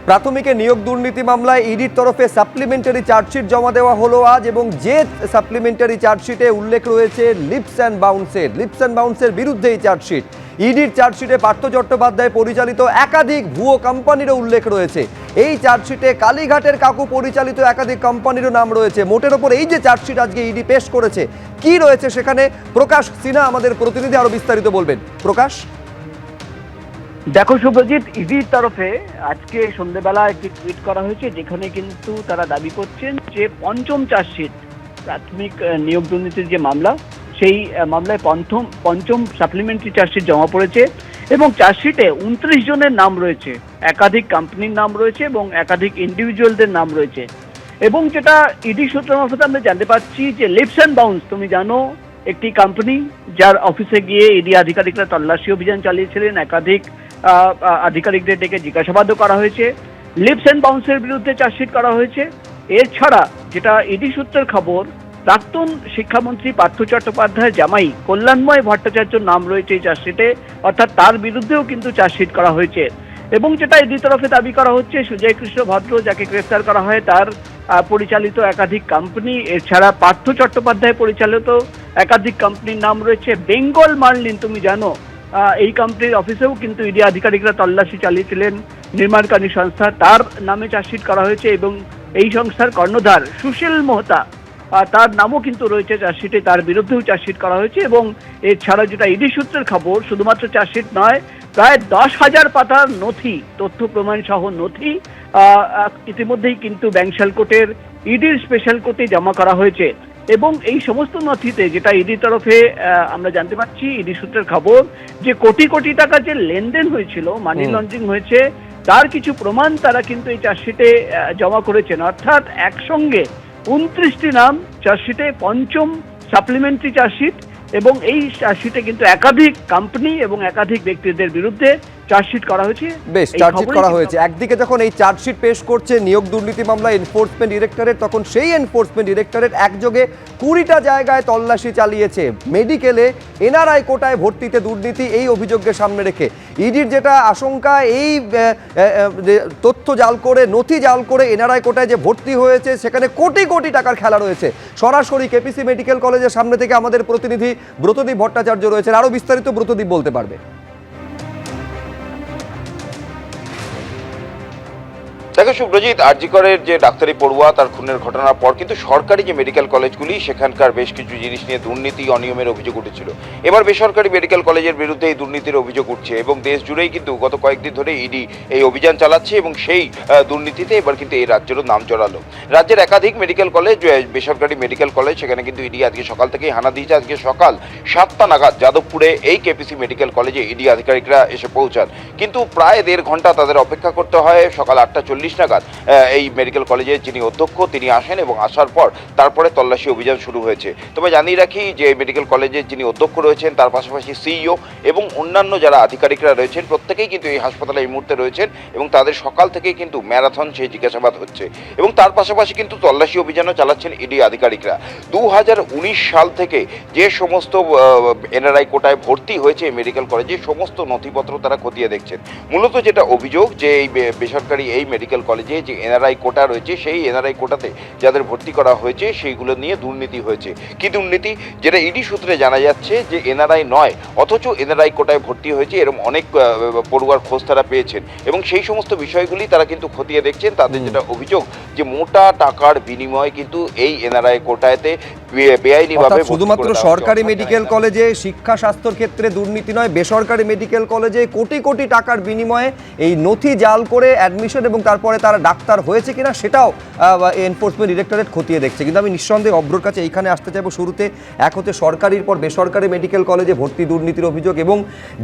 প্রাথমিকে নিয়োগ দুর্নীতি মামলায় ইডির তরফে সাপ্লিমেন্টারি চার্জশিট জমা দেওয়া হলো আজ, এবং যে সাপ্লিমেন্টারি চার্জশিটে উল্লেখ রয়েছে লিপস অ্যান্ড বাউন্সের বিরুদ্ধে এই চার্জশিট। ইডির চার্জশিটে পার্থ চট্টোপাধ্যায় পরিচালিত একাধিক ভুয়ো কোম্পানিরও উল্লেখ রয়েছে। এই চার্জশিটে কালীঘাটের কাকু পরিচালিত একাধিক কোম্পানিরও নাম রয়েছে। মোটের ওপর এই যে চার্জশিট আজকে ইডি পেশ করেছে, কি রয়েছে সেখানে প্রকাশ সিনহা আমাদের প্রতিনিধি আরো বিস্তারিত বলবেন। প্রকাশ। দেখো শুভজিৎ, ইডির তরফে আজকে সন্ধ্যেবেলা একটি টুইট করা হয়েছে, যেখানে কিন্তু তারা দাবি করছেন যে পঞ্চম চার্জশিট, প্রাথমিক নিয়োগ দুর্নীতির যে মামলা, সেই মামলায় পঞ্চম সাপ্লিমেন্টারি চার্জশিট জমা পড়েছে এবং চার্জশিটে 29 জনের নাম রয়েছে, একাধিক কোম্পানির নাম রয়েছে এবং একাধিক ইন্ডিভিজুয়ালদের নাম রয়েছে। এবং যেটা ইডি সূত্র মারফত আমরা জানতে পারছি যে লিপস অ্যান্ড বাউন্স, তুমি জানো, একটি কোম্পানি যার অফিসে গিয়ে ইডি আধিকারিকরা তল্লাশি অভিযান চালিয়েছিলেন, একাধিক আধিকারিকদের ডেকে জিজ্ঞাসাবাদও করা হয়েছে। লিপস অ্যান্ড বাউন্সের বিরুদ্ধে চার্জশিট করা হয়েছে। এছাড়া যেটা ইডি সূত্রের খবর, প্রাক্তন শিক্ষামন্ত্রী পার্থ চট্টোপাধ্যায়ের জামাই কল্যাণময় ভট্টাচার্যর নাম রয়েছে এই চার্জশিটে, অর্থাৎ তার বিরুদ্ধেও কিন্তু চার্জশিট করা হয়েছে। এবং যেটা ইডি তরফে দাবি করা হচ্ছে, সুজয় কৃষ্ণ ভদ্র যাকে গ্রেফতার করা হয় তার পরিচালিত একাধিক কোম্পানি, এছাড়া পার্থ চট্টোপাধ্যায় পরিচালিত একাধিক কোম্পানির নাম রয়েছে। বেঙ্গল মার্লিন, তুমি জানো, এই কোম্পানির অফিসেও কিন্তু ইডি আধিকারিকরা তল্লাশি চালিয়েছিলেন, নির্মাণকারী সংস্থা, তার নামে চার্জশিট করা হয়েছে। এবং এই সংস্থার কর্ণধার সুশীল মোহতা, তার নামও কিন্তু রয়েছে চার্জশিটে, তার বিরুদ্ধেও চার্জশিট করা হয়েছে। এবং এছাড়া যেটা ইডি সূত্রের খবর, শুধুমাত্র চার্জশিট নয়, প্রায় 10,000 পাতার নথি, তথ্য প্রমাণ সহ নথি ইতিমধ্যেই কিন্তু ব্যাংশাল কোর্টের ইডির স্পেশাল কোর্টে জমা করা হয়েছে। এবং এই সমস্ত নথিতে যেটা ইডির তরফে আমরা জানতে পারছি, ইডি সূত্রের খবর, যে কোটি কোটি টাকা যে লেনদেন হয়েছিল, মানি লন্ডারিং হয়েছে, তার কিছু প্রমাণ তারা কিন্তু এই চার্জশিটে জমা করেছেন। অর্থাৎ একসঙ্গে 29টি নাম চার্জশিটে, পঞ্চম সাপ্লিমেন্টারি চার্জশিট, এবং এই চার্জশিটে কিন্তু একাধিক কোম্পানি এবং একাধিক ব্যক্তিদের বিরুদ্ধে চার্জশিট করা হয়েছে। বেশ, চার্জশিট করা হয়েছে। একদিকে যখন এই চার্জশিট পেশ করছে নিয়োগ দুর্নীতি মামলা এনফোর্সমেন্ট ডিরেক্টরেট, তখন সেই এনফোর্সমেন্ট ডিরেক্টরেট একযোগে 20টা জায়গায় তল্লাশি চালিয়েছে মেডিকেলে এনআরআই কোটায় ভর্তিতে দুর্নীতি, এই অভিযোগকে সামনে রেখে। ইডির যেটা আশঙ্কা, এই তথ্য জাল করে, নথি জাল করে এনআরআই কোটায় যে ভর্তি হয়েছে, সেখানে কোটি কোটি টাকার খেলা রয়েছে। সরাসরি কেপিসি মেডিকেল কলেজের সামনে থেকে আমাদের প্রতিনিধি ব্রতদীপ ভট্টাচার্য রয়েছেন, আরো বিস্তারিত ব্রতদীপ বলতে পারবে। দেখো শুভ্রজিৎ, আরজি করের যে ডাক্তারি পড়ুয়া তার খুনের ঘটনার পর কিন্তু সরকারি যে মেডিকেল কলেজগুলি, সেখানকার বেশ কিছু জিনিস নিয়ে দুর্নীতি, অনিয়মের অভিযোগ উঠেছিল। এবার বেসরকারি মেডিকেল কলেজের বিরুদ্ধে এই দুর্নীতির অভিযোগ উঠছে এবং দেশ জুড়েই কিন্তু গত কয়েকদিন ধরে ইডি এই অভিযান চালাচ্ছে এবং সেই দুর্নীতিতে এবার কিন্তু এই রাজ্যেরও নাম জড়ালো। রাজ্যের একাধিক মেডিকেল কলেজ, বেসরকারি মেডিকেল কলেজ, সেখানে কিন্তু ইডি আজকে সকাল থেকেই হানা দিয়েছে। আজকে সকাল 7টা নাগাদ যাদবপুরে এই কেপিসি মেডিকেল কলেজে ইডি আধিকারিকরা এসে পৌঁছান, কিন্তু প্রায় 1.5 ঘন্টা তাদের অপেক্ষা করতে হয়। সকাল 8:40 নাগাদ এই মেডিকেল কলেজের যিনি অধ্যক্ষ তিনি আসেন এবং আসার পর তারপরে তল্লাশি অভিযান শুরু হয়েছে। তবে জানিয়ে রাখি যে এই মেডিকেল কলেজের যিনি অধ্যক্ষ রয়েছেন, তার পাশাপাশি সিইও এবং অন্যান্য যারা আধিকারিকরা রয়েছেন, প্রত্যেকেই কিন্তু এই হাসপাতালে এই মুহূর্তে রয়েছেন এবং তাদের সকাল থেকেই কিন্তু ম্যারাথন সেই জিজ্ঞাসাবাদ হচ্ছে। এবং তার পাশাপাশি কিন্তু তল্লাশি অভিযানও চালাচ্ছেন ইডি আধিকারিকরা। 2019 সাল থেকে যে সমস্ত এনআরআই কোটায় ভর্তি হয়েছে এই মেডিকেল কলেজে, সমস্ত নথিপত্র তারা খতিয়ে দেখছেন। মূলত যেটা অভিযোগ, যে এই বেসরকারি এই মেডিকেল কলেজে যে এনআরআই কোটা রয়েছে, সেই এনআরআই কোটাতে যাদের ভর্তি করা হয়েছে সেইগুলো নিয়ে দুর্নীতি হয়েছে। কি দুর্নীতি? যেটা ইডি সূত্রে জানা যাচ্ছে যে এনআরআই নয়, অথচ এনআরআই কোটায় ভর্তি হয়েছে, এরকম অনেক পড়ুয়ার খোঁজ তারা পেয়েছেন এবং সেই সমস্ত বিষয়গুলি তারা কিন্তু খতিয়ে দেখছেন। তাদের যেটা অভিযোগ, যে মোটা টাকার বিনিময়ে কিন্তু এই এনআরআই কোটাতে বেআইনিভাবে, শুধুমাত্র সরকারি মেডিকেল কলেজে শিক্ষা স্বাস্থ্যের ক্ষেত্রে দুর্নীতি নয়, বেসরকারি মেডিকেল কলেজে কোটি কোটি টাকার বিনিময়ে এই নথি জাল করে অ্যাডমিশন এবং তারপরে তারা ডাক্তার হয়েছে কিনা সেটাও এনফোর্সমেন্ট ডিরেক্টরেট খতিয়ে দেখছে। কিন্তু আমি নিঃসন্দেহে অভ্রর কাছে এইখানে আসতে চাইবো। শুরুতে এক হচ্ছে সরকারির পর বেসরকারি মেডিকেল কলেজে ভর্তি দুর্নীতির অভিযোগ, এবং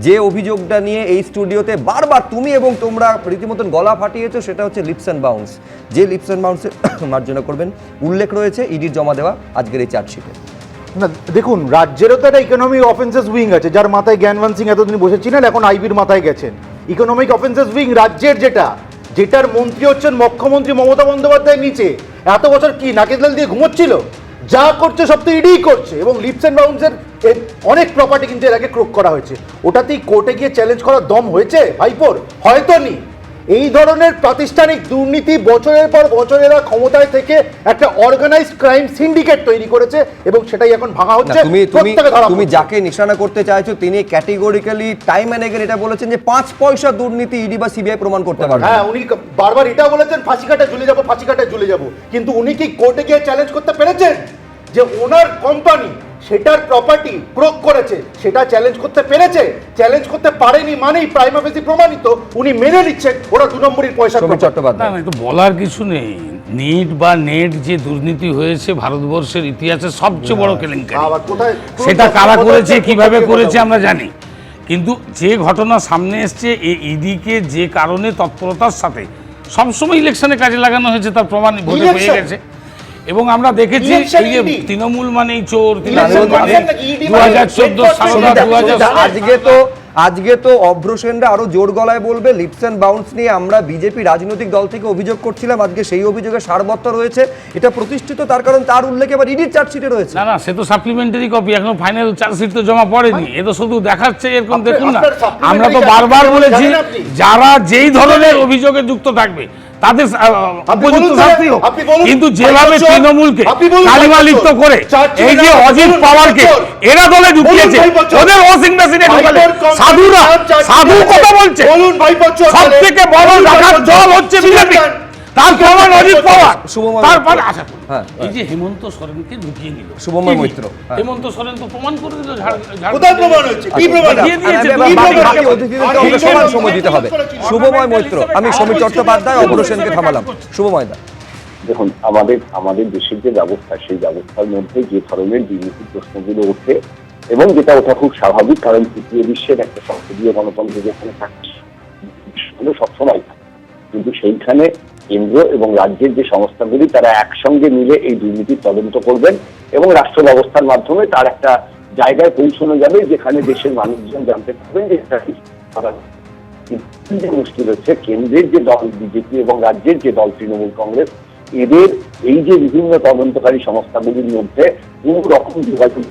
যে অভিযোগটা নিয়ে এই স্টুডিওতে বারবার তুমি এবং তোমরা রীতিমতন গলা ফাটিয়েছো, সেটা হচ্ছে লিপস অ্যান্ড বাউন্স। যে লিপস অ্যান্ড বাউন্সের মার্জনা করবেন উল্লেখ রয়েছে ইডির জমা দেওয়া আজকের এই চার্জশিটে। না দেখুন, রাজ্যেরও তো একটা ইকোনমিক অফেন্সেস উইং আছে, যার মাথায় জ্ঞানবান সিং এতদিন বসেছিলেন, এখন আইবির মাথায় গেছেন। ইকোনমিক অফেন্সেস উইং রাজ্যের, যেটার মন্ত্রী হচ্ছেন মুখ্যমন্ত্রী মমতা বন্দ্যোপাধ্যায়ের নিচে। এত বছর কি নাকের তেল দিয়ে ঘুমোচ্ছিল? যা করছে সব তো ইডিই করছে। এবং লিপস অ্যান্ড বাউন্সের অনেক প্রপার্টি কিন্তু এর আগে ক্রোক করা হয়েছে। ওটাতেই কোর্টে গিয়ে চ্যালেঞ্জ করার দম হয়েছে ভাইপোর? হয়তো নি। এই ধরনের প্রাতিষ্ঠানিক দুর্নীতি বছরের পর বছর এরা ক্ষমতায় থেকে একটা অর্গানাইজড ক্রাইম সিন্ডিকেট তৈরি করেছে এবং সেটাই এখন ভাঙা হচ্ছে। তুমি যাকে নিশানা করতে চাইছো তিনি ক্যাটেগরিক্যালি টাইম এন্ড এগেন এটা বলেছেন যে 5 পয়সা দুর্নীতি ইডি বা সিবিআই প্রমাণ করতে পারবে। হ্যাঁ, উনি বারবার এটা বলেছেন ফাঁসি কাটায় ঝুলে যাবো, ফাঁসি কাটায় ঝুলে যাবো, কিন্তু উনি কি কোর্টে গিয়ে চ্যালেঞ্জ করতে পেরেছেন যে ওনার কোম্পানি সেটার প্রপার্টি ক্রোক করেছে? সেটা চ্যালেঞ্জ করতে পেরেছে? চ্যালেঞ্জ করতে পারেনি মানেই প্রাইমা ফেসি প্রমাণিত, উনি মেনে নিচ্ছেন ওরা 2 নম্বরের পয়সা। চট্টোপাধ্যায় না, তো বলার কিছু নেই। নেট যে দুর্নীতি হয়েছে ভারতবর্ষের ইতিহাসে সবচেয়ে বড় কেলেঙ্কারি। সেটা কারা করেছে, কিভাবে করেছে আমরা জানি, কিন্তু যে ঘটনা সামনে এসছে এই ইডিকে যে কারণে তৎপরতার সাথে সবসময় ইলেকশনে কাজে লাগানো হয়েছে তার প্রমাণ ভোটে পেয়ে গেছে। এবং আমরা দেখেছি এই যে তৃণমূল মানেই চোর, 2014 সালে আজকে তো অভ্র সেনরা আরো জোর গলায় বলবে লিপস এন্ড বাউন্স নিয়ে আমরা বিজেপি রাজনৈতিক দল থেকে অভিযোগ করছিলাম, আজকে সেই অভিযোগে সারবত্তা রয়েছে। এটা প্রতিষ্ঠিত, তার কারণ তার উল্লেখ এবার ইডির চার্জশিটে রয়েছে। না, সে তো সাপ্লিমেন্টারি কপি, এখন ফাইনাল চার্জশিট তো জমা পড়েনি। এ তো শুধু দেখাচ্ছে এরকম। দেখুন না, আমরা তো বারবার বলেছি যারা যেই ধরনের অভিযোগে যুক্ত থাকবে তাদের উপযুক্ত শাস্তি হোক, কিন্তু যেভাবে তৃণমূলকে কালিমালিপ্ত করে এই যে অজিত পাওয়ারকে এরা দলে ঢুকিয়েছে, ওদের ওয়াশিং মেশিনে ঢুকালে সাধু কথা বলছে। সব থেকে বড় রাখার দল হচ্ছে বিজেপি, তার প্রমাণ অজিত পাওয়ার। তারপর আশা করি এই যে হেমন্ত সোরেনকে ঢুকিয়ে নিল শুভময় মৈত্র, হেমন্ত সোরেন তো প্রমাণ করে দিল। সময় দিতে হবে। শুভময় মৈত্র, আমি সমীর চট্টোপাধ্যায় অভ্র সেনকে থামালাম। শুভময় দা, দেখুন, আমাদের দেশের যে ব্যবস্থা, সেই ব্যবস্থার মধ্যে যে ধরনের দুর্নীতির প্রশ্নগুলো ওঠে, এবং যেটা ওঠা খুব স্বাভাবিক, কারণ তৃতীয় বিশ্বের একটা সংসদীয় গণতন্ত্র যেখানে থাকে সবসময় থাকে, কিন্তু সেইখানে কেন্দ্র এবং রাজ্যের যে সংস্থাগুলি তারা একসঙ্গে মিলে এই দুর্নীতির তদন্ত করবেন এবং রাষ্ট্র ব্যবস্থার মাধ্যমে তার একটা জায়গায় পৌঁছানো যাবে যেখানে দেশের মানুষজন জানতে পারবেন যে যে মুশকিল হচ্ছে কেন্দ্রের যে দল বিজেপি এবং রাজ্যের যে দল তৃণমূল কংগ্রেস, এদের এই যে বিভিন্ন তদন্তকারী সংস্থাগুলির মধ্যে কোন রকম যোগাযোগ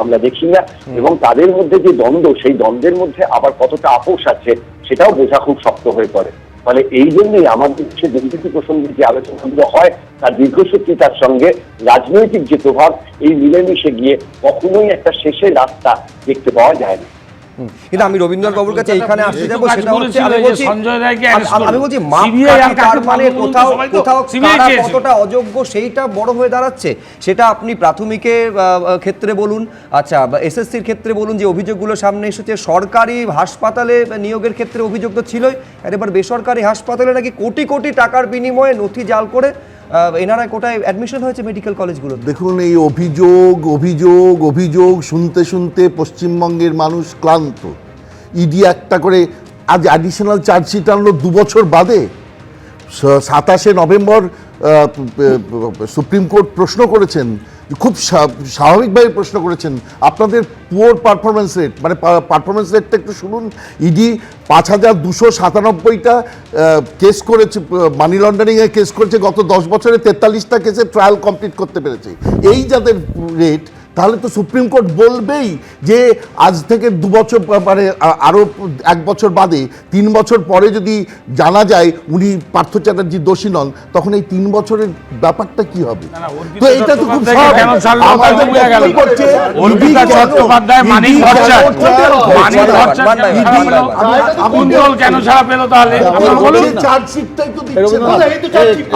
আমরা দেখি না, এবং তাদের মধ্যে যে দ্বন্দ্ব, সেই দ্বন্দ্বের মধ্যে আবার কতটা আপোষ আছে সেটাও বোঝা খুব শক্ত হয়ে পড়ে। ফলে এই জন্যই আমাদের দেশে দুর্নীতি প্রসঙ্গে যে আলোচনাগুলো হয় তার দীর্ঘসূত্রিতার সঙ্গে রাজনৈতিক যে প্রভাব, এই মিলেমিশে গিয়ে কখনোই একটা শেষের রাস্তা দেখতে পাওয়া যায় না। কিন্তু আমি রবীন্দ্রনাথ বাবুর কাছে এইখানে আসতে যাবো, সেটা হচ্ছে আমি বলছি তার মানে কোথাও কারা কতটা অযোগ্য সেইটা বড় হয়ে দাঁড়াচ্ছে। সেটা আপনি প্রাথমিকের ক্ষেত্রে বলুন, আচ্ছা এসএসসির ক্ষেত্রে বলুন, যে অভিযোগগুলো সামনে এসেছে সরকারি হাসপাতালে নিয়োগের ক্ষেত্রে অভিযোগ তো ছিলই, আর এবার বেসরকারি হাসপাতালে নাকি কোটি কোটি টাকার বিনিময়ে নথি জাল করে এনআরআই কোটায় অ্যাডমিশন হয়েছে মেডিকেল কলেজগুলো। দেখুন, এই অভিযোগ শুনতে শুনতে পশ্চিমবঙ্গের মানুষ ক্লান্ত। ইডি একটা করে আজ অ্যাডিশনাল চার্জশিট আনলো 2 বছর বাদে। 27শে নভেম্বর সুপ্রিম কোর্ট প্রশ্ন করেছেন, খুব স্বাভাবিকভাবে প্রশ্ন করেছেন, আপনাদের পুয়ার পারফরমেন্স রেট, মানে পারফরমেন্স রেটটা একটু শুনুন। ইডি 5297টা কেস করেছে, মানি লন্ডারিংয়ে কেস করেছে, গত 10 বছরে 43টা কেসে ট্রায়াল কমপ্লিট করতে পেরেছে। এই যাদের রেট, তাহলে তো সুপ্রিম কোর্ট বলবেই যে আজ থেকে 2 বছর, মানে আরও 1 বছর বাদে 3 বছর পরে যদি জানা যায় উনি পার্থ চ্যাটার্জি দোষী নন, তখন এই 3 বছরের ব্যাপারটা কি হবে? তো এটা তো খুব চার্জশিটটাই তো দিচ্ছে না।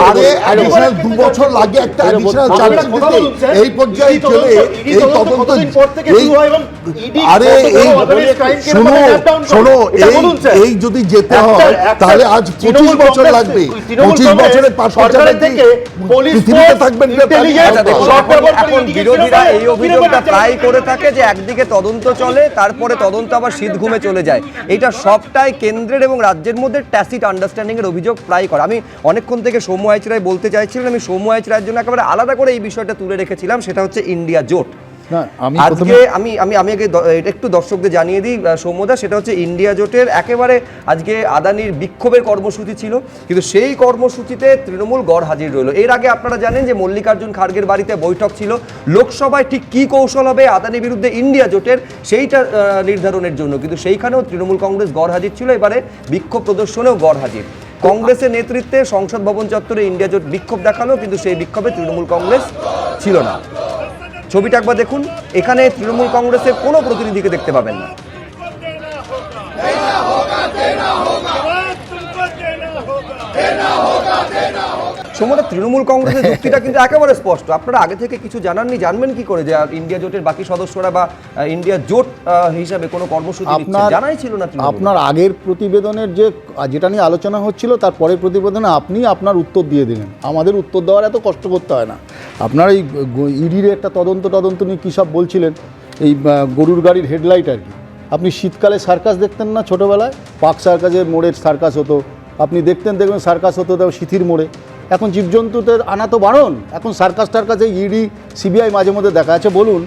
আরে অ্যাডিশনাল 2 বছর লাগে একটা অ্যাডিশনাল চার্জশিট দিতে। এই পর্যায়ে চলে এই তদন্ত, আরে এই শোনো, এই যদি যেতে হয় তাহলে আজ 25 বছর লাগবে। 25 বছরের পৃথিবীতে থাকবেন। এখন বিরোধীরা এই অভিযোগটা প্রায় করে থাকে যে একদিকে তদন্ত চলে, তারপরে তদন্ত আবার শীত ঘুমে চলে যায়। এটা সবটাই কেন্দ্রের এবং রাজ্যের মধ্যে ট্যাসিট আন্ডারস্ট্যান্ডিং এর অভিযোগ প্রায় করে। আমি অনেকক্ষণ থেকে সৌম্য আইচ রায় বলতে চাইছিলাম, আমি সৌম্য আইচ রায়ের জন্য একেবারে আলাদা করে এই বিষয়টা তুলে রেখেছিলাম, সেটা হচ্ছে ইন্ডিয়া জোট। আজকে আমি আগে একটু দর্শকদের জানিয়ে দিই সৌম্যদা, সেটা হচ্ছে ইন্ডিয়া জোটের একেবারে আজকে আদানির বিক্ষোভের কর্মসূচি ছিল, কিন্তু সেই কর্মসূচিতে তৃণমূল গড় হাজির রইল। এর আগে আপনারা জানেন যে মল্লিকার্জুন খার্গের বাড়িতে বৈঠক ছিল লোকসভায় ঠিক কি কৌশল হবে আদানির বিরুদ্ধে ইন্ডিয়া জোটের, সেইটা নির্ধারণের জন্য, কিন্তু সেইখানেও তৃণমূল কংগ্রেস গড় হাজির ছিল, এবারে বিক্ষোভ প্রদর্শনেও গড় হাজির। কংগ্রেসের নেতৃত্বে সংসদ ভবন চত্বরে ইন্ডিয়া জোট বিক্ষোভ দেখালো, কিন্তু সেই বিক্ষোভে তৃণমূল কংগ্রেস ছিল না। ছবিটা একবার দেখুন, এখানে তৃণমূল কংগ্রেসের কোনো প্রতিনিধিকে দেখতে পাবেন না। সময় তৃণমূল কংগ্রেসের যুক্তিটা কিন্তু একেবারে স্পষ্ট। আপনারা আগে থেকে কিছু জানাননি, জানবেন কি করে যে ইন্ডিয়া জোটের বাকি সদস্যরা বা ইন্ডিয়া জোট হিসাবে কোনো কর্মসূচি নিচ্ছে? জানাই ছিল না তৃণমূল। আপনার আগের প্রতিবেদনের যেটা নিয়ে আলোচনা হচ্ছিল তার পরের প্রতিবেদনে আপনি আপনার উত্তর দিয়ে দিলেন। আমাদের উত্তর দেওয়ার এত কষ্ট করতে হয় না। আপনার এই ইডির একটা তদন্ত নিয়ে কী সব বলছিলেন, এই গরুর গাড়ির হেডলাইট আর কি। আপনি শীতকালে সার্কাস দেখতেন না ছোটোবেলায়? পার্ক সার্কাসের মোড়ের সার্কাস হতো, আপনি দেখবেন সার্কাস হতো সিথির মোড়ে। এখন জীবজন্তুদের আনা তো বারণ, এখন সার্কাস টার্কাসে ইডি সিবিআই মাঝে মধ্যে দেখা আছে। বলুন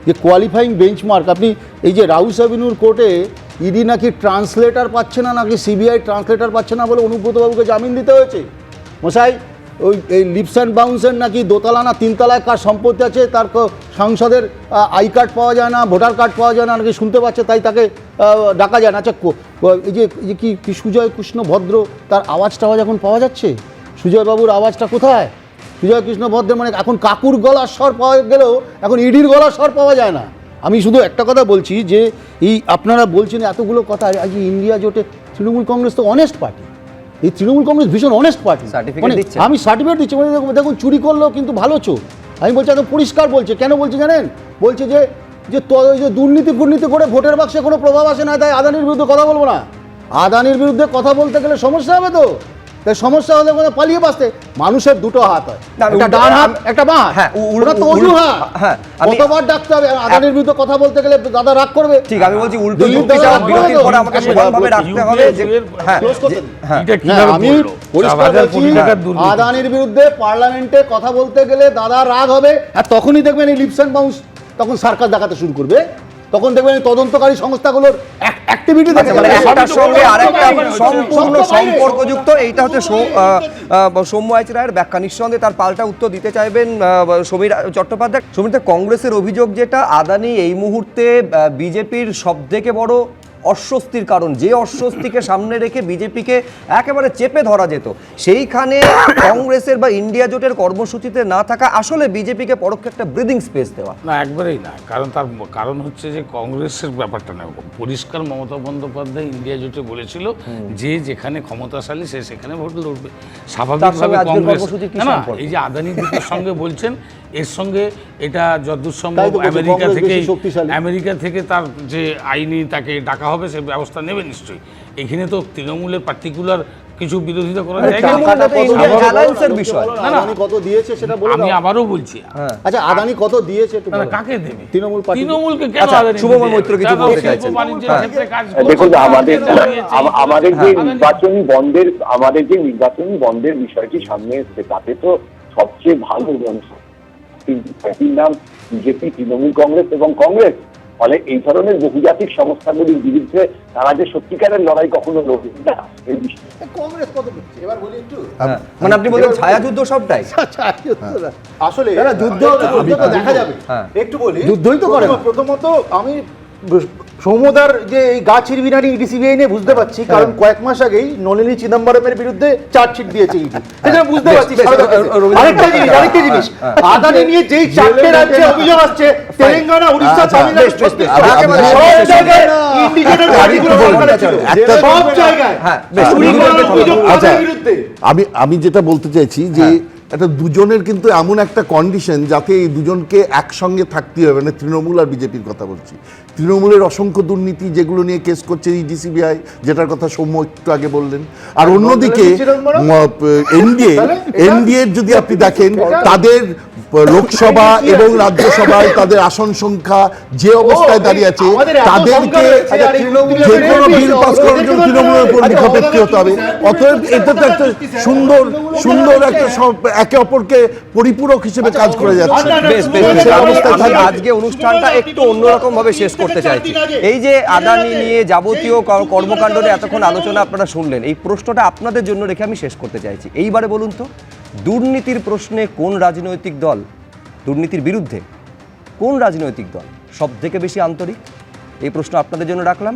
যে কোয়ালিফাইং বেঞ্চমার্ক, আপনি এই যে রাউস অ্যাভিনিউর কোর্টে ইডি নাকি ট্রান্সলেটার পাচ্ছে না, নাকি সিবিআই ট্রান্সলেটার পাচ্ছে না বলে অনুব্রতবাবুকে জামিন দিতে হয়েছে। মশাই, ওই এই লিপস অ্যান্ড বাউন্সের নাকি দোতলা না তিনতলায় কার সম্পত্তি আছে, তার সংসদের আই কার্ড পাওয়া যায় না, ভোটার কার্ড পাওয়া যায় না, নাকি শুনতে পাচ্ছে, তাই তাকে ডাকা যায় না। আচ্ছা, এই যে কি সুজয় কৃষ্ণ ভদ্র, তার আওয়াজ এখন পাওয়া যাচ্ছে? সুজয়বাবুর আওয়াজটা কোথায়? সুজয় কৃষ্ণ ভদ্রের মানে এখন কাকুর গলার স্বর পাওয়া গেলেও এখন ইডির গলার স্বর পাওয়া যায় না। আমি শুধু একটা কথা বলছি যে এই আপনারা বলছেন এতগুলো কথা, আজ ইন্ডিয়া জোটে তৃণমূল কংগ্রেস তো অনেস্ট পার্টি। এই তৃণমূল কংগ্রেস ভীষণ অনেস্ট পার্টি। আমি সার্টিফিকেট দিচ্ছি, মানে দেখুন চুরি করলেও কিন্তু ভালো চোর। আমি বলছি একদম পরিষ্কার বলছে। কেন বলছে জানেন? বলছে যে দুর্নীতি করে ভোটের বাক্সে কোনো প্রভাব আসে না, তাই আদানির বিরুদ্ধে কথা বলবো না। আদানির বিরুদ্ধে কথা বলতে গেলে সমস্যা হবে তো, তাই সমস্যা হলে পালিয়ে বাঁচতে। মানুষের দুটো হাত হয়, একটা ডান হাত একটা বাঁ হাত, ওটা তো অজুহাত। কতবার ডাকতে হবে? আদানির বিরুদ্ধে কথা বলতে গেলে দাদা রাগ করবে। ঠিক, আমি বলছি উল্টো যুক্তি ছাড়া বিরতির পরে আমাকে সমানভাবে রাখতে হবে। আমি পরিষ্কার বলছি, আদানির বিরুদ্ধে পার্লামেন্টে কথা বলতে গেলে দাদা রাগ হবে, আর তখনই দেখবেন এই লিপস অ্যান্ড বাউন্স তখন সার্কাস দেখাতে শুরু করবে। তখন দেখবেন তদন্তকারী সংস্থাগুলোর অ্যাক্টিভিটি একটার সঙ্গে আরেকটা সম্পূর্ণ সম্পর্কযুক্ত। এইটা হচ্ছে সৌম্য আইচ রায়ের ব্যাখ্যা। নিঃসন্দেহে তার পাল্টা উত্তর দিতে চাইবেন সমীর চট্টোপাধ্যায়। সমীর, কংগ্রেসের অভিযোগ যেটা আদানি এই মুহূর্তে বিজেপির সবথেকে বড় অস্বস্তির কারণ, যে অস্বস্তিকে সামনে রেখে বিজেপিকে একেবারে চেপে ধরা যেত, সেইখানে কংগ্রেসের বা ইন্ডিয়া জোটের কর্মসূচিতে না থাকা আসলে বিজেপিকে পরোক্ষ একটা ব্রিদিং স্পেস দেওয়া। না, একবারেই না। তার কারণ হচ্ছে যে কংগ্রেসের ব্যাপারটা না, পরিষ্কার মমতা বন্দ্যোপাধ্যায় ইন্ডিয়া জোটে বলেছিল যে যেখানে ক্ষমতাশালী সে সেখানে ভোট লড়বে। স্বাভাবিকভাবে কংগ্রেস না, এই যে আদানি গ্রুপের সঙ্গে বলছেন, এর সঙ্গে এটা যতদূর সম্ভব আমেরিকা থেকে তার যে আইনি তাকে ডাকা হবে সে ব্যবস্থা নেবে নিশ্চয়ই। এখানে তো তৃণমূলের পার্টিকুলার কিছু বিরোধিতা করা যায় না। কত দিয়েছে সেটা বলে আমি আবারও বলছি। আচ্ছা, আদানি কত দিয়েছে? কাকে দেবে? তৃণমূলকে কেন? শুভময় মৈত্র কিছু বলতে চাইছেন? দেখুন, আমাদের যে নির্বাচনী বন্ডের বিষয়টি সামনে এসছে, তাতে তো সবচেয়ে ভালো পার্টির নাম বিজেপি, তৃণমূল কংগ্রেস এবং কংগ্রেস। ফলে এই ধরনের বহুজাতিক সংস্থাগুলির বিরুদ্ধে তারা যে সত্যিকারের লড়াই কখনো লড়বে না। এই বিষয়ে কংগ্রেস কত দিচ্ছে এবার বলি একটু। মানে আপনি বলেন ছায়াযুদ্ধ সবটাই আসলে যুদ্ধ তো দেখা যাবে। একটু বলি, যুদ্ধই তো করে। প্রথমত আমি সৌম্যদার যে এই গা ছিড়বিনারি ইডি সিবিআই নিয়ে বুঝতে পারছি, কারণ কয়েক মাস আগেই নলিনী চিদম্বরমের বিরুদ্ধে চার্জশিট দিয়েছে ইডি। এটা বুঝতে পারছি। আরেকটা জিনিস, আদানি নিয়ে যেই চারটে রাজ্যে অভিযোগ আসছে, তেলেঙ্গানা, উড়িষ্যা, তামিলনাড়ু, আমি যেটা বলতে চাইছি যে এটা দুজনের কিন্তু এমন একটা কন্ডিশন যাতে এই দুজনকে একসঙ্গে থাকতে হবে। মানে তৃণমূল আর বিজেপির কথা বলছি। তৃণমূলের অসংখ্য দুর্নীতি যেগুলো নিয়ে কেস করছে ইডি সিবিআই, যেটার কথা সৌম্য একটু আগে বললেন, আর অন্যদিকে এনডিএ যদি আপনি দেখেন তাদের লোকসভা এবং রাজ্যসভায় তাদের আসন সংখ্যা যে অবস্থায় দাঁড়িয়ে আছে, তাদেরকে যে কোনো বিল পাস করার জন্য তৃণমূলের উপর মুখাপেক্ষী হতে হবে। অতএব এটা তো একটা সুন্দর একটা একে অপরকে পরিপূরক হিসেবে কাজ করে যাচ্ছে। আজকে অনুষ্ঠানটা একটু অন্যরকম ভাবে শেষ করতে চাইছি। এই যে আদানি নিয়ে যাবতীয় কর্মকাণ্ড নিয়ে এতক্ষণ আলোচনা আপনারা শুনলেন, এই প্রশ্নটা আপনাদের জন্য রেখে আমি শেষ করতে চাইছি। এইবারে বলুন তো, দুর্নীতির প্রশ্নে কোন রাজনৈতিক দল, দুর্নীতির বিরুদ্ধে কোন রাজনৈতিক দল সব থেকে বেশি আন্তরিক? এই প্রশ্ন আপনাদের জন্য রাখলাম।